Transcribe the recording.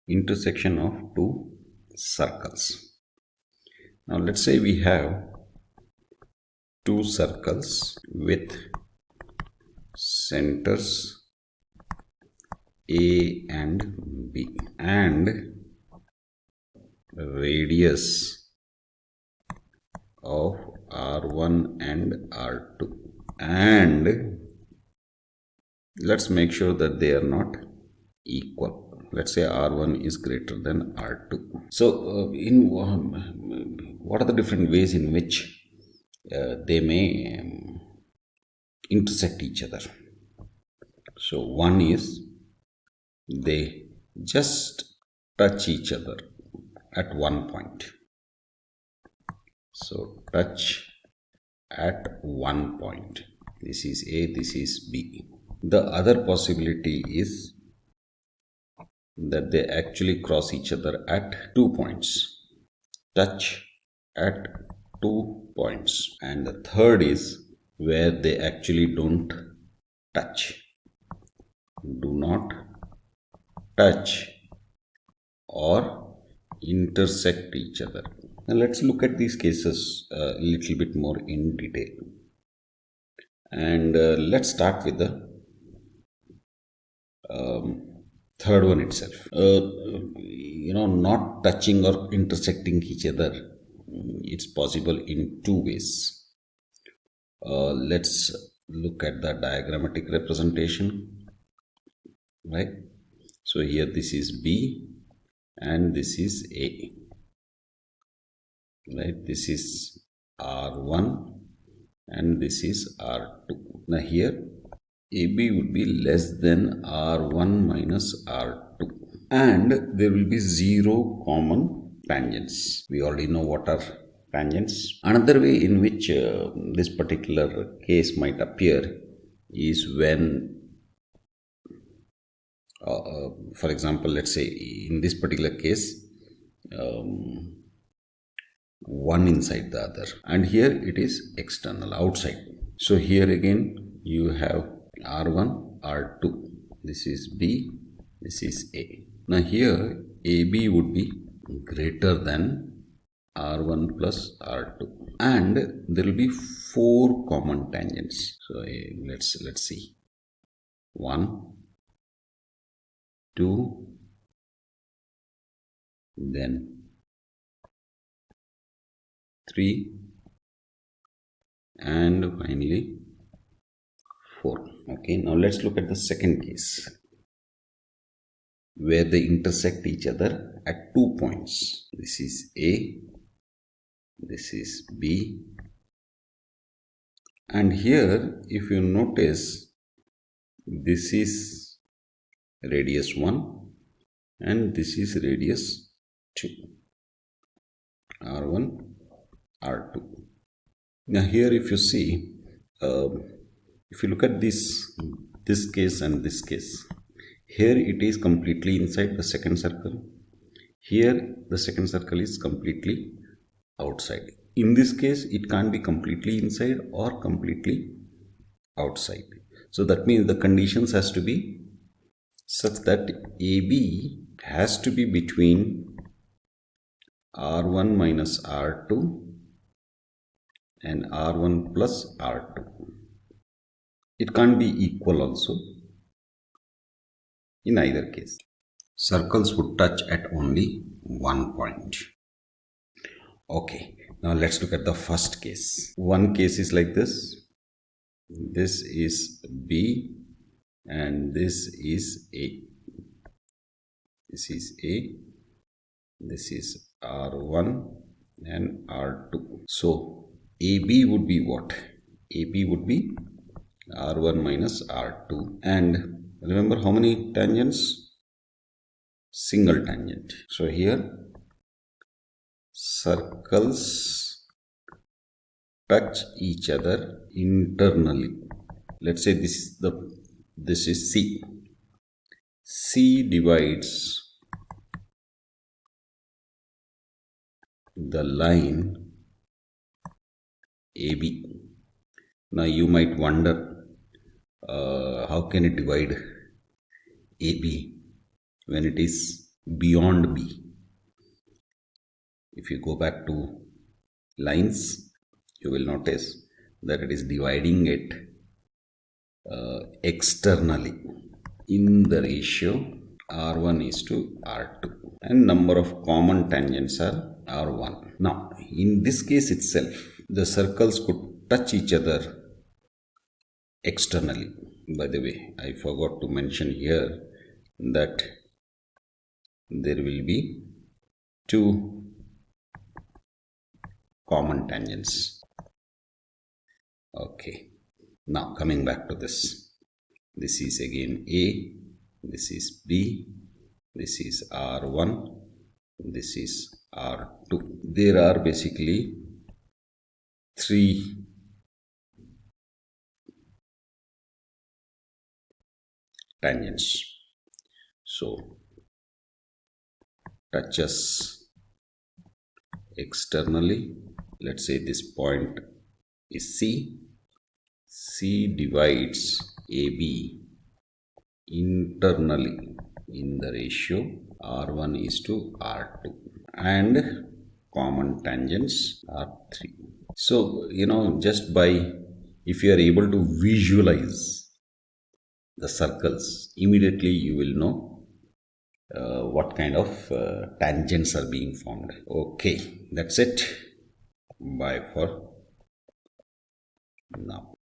intersection of two circles. Now let's say we have two circles with centers A and B and radius of R1 and R2, and let's make sure that they are not equal. Let's say R1 is greater than R2. So what are the different ways in which they may intersect each other? So one is they just touch each other at one point. So touch at one point. This is A, this is B. The other possibility is that they actually cross each other at 2 points. Touch at 2 points. And the third is where they actually don't touch. Do not touch or intersect each other. Now let's look at these cases a little bit more in detail. And let's start with the third one itself. Not touching or intersecting each other, it's possible in two ways. Let's look at the diagrammatic representation, right? So here this is B and this is A, right? This is R1 and this is R2. Now here AB would be less than R1 minus R2, and there will be zero common tangents. We already know what are tangents. Another way in which this particular case might appear is when, for example, let's say in this particular case, one inside the other, and here it is external, outside. So here again you have R1, R2. This is B, this is A. Now here AB would be greater than R1 plus R2, and there will be four common tangents. So let's see. 1, 2, then 3, and finally 4. Okay, now let's look at the second case where they intersect each other at 2 points. This is A, this is B, and here if you notice, this is radius 1 and this is radius 2, R1, R2. Now here if you see, if you look at this case and this case, here it is completely inside the second circle. Here the second circle is completely outside. In this case, it can't be completely inside or completely outside. So that means the conditions has to be such that AB has to be between R1 minus R2 and R1 plus R2. It can't be equal also in either case. Circles would touch at only 1 point. Okay, now let's look at the first case. One case is like this. This is B and this is A. This is A. This is R1 and R2. So AB would be what? AB would be R1 minus R2. And remember how many tangents? Single tangent. So here circles touch each other internally. Let's say this is C. C divides the line AB. Now you might wonder, how can it divide AB when it is beyond B. If you go back to lines, you will notice that it is dividing it externally in the ratio R1 is to R2, and number of common tangents are R1. Now, in this case itself, the circles could touch each other externally. By the way, I forgot to mention here that there will be two common tangents. Okay, now coming back to this is again A, this is B, this is R1, this is R2. There are basically three tangents. So touches externally, let's say this point is C. C divides AB internally in the ratio R1 is to R2, and common tangents are 3. So, just by, if you are able to visualize the circles, immediately you will know what kind of tangents are being formed. Okay, that's it. Bye for now.